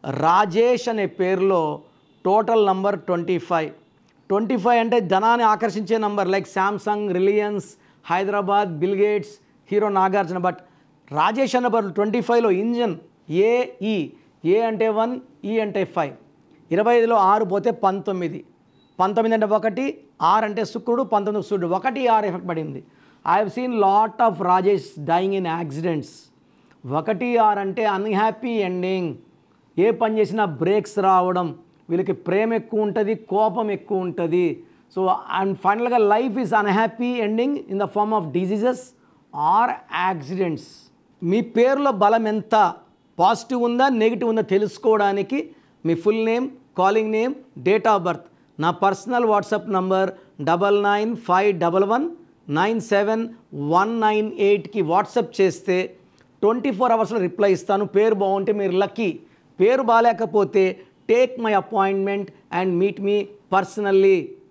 రాజేష్ అనే పేరులో total number 25. 25 అంటే ధనాన్ని ఆకర్షించే number, like Samsung, Reliance, Hyderabad, bill gates, hero Nagarjuna. But Rajesh అన్న పేరు 25లో ఇంజన్ ఏఈ, ఏ అంటే 1, ఈ అంటే 5. 25లో 6 పోతే 19, 19 అంటే 1, 6 అంటే శుక్రుడు, 19 సూర్యుడు, 1, 6 ఎఫెక్ట్ పడింది. I have seen lot of Rajesh dyeing in accidents. 1, 6 అంటే అన్హ్యాపీ ఎండింగ్. ఏ పని చేసినా బ్రేక్స్ రావడం, వీళ్ళకి ప్రేమ ఎక్కువ ఉంటుంది, కోపం ఎక్కువ ఉంటుంది. సో అండ్ ఫైనల్గా life is unhappy ending in the form of diseases or accidents. మీ పేరులో బలం ఎంత పాజిటివ్ ఉందా నెగిటివ్ ఉందా తెలుసుకోవడానికి మీ full name, calling name, date of birth, నా పర్సనల్ వాట్సాప్ నంబర్ 9951971998కి వాట్సాప్ చేస్తే 24 అవర్స్లో రిప్లై ఇస్తాను. పేరు బాగుంటే మీరు లక్కీ. పేరు బాగాలేకపోతే take my appointment and meet me personally.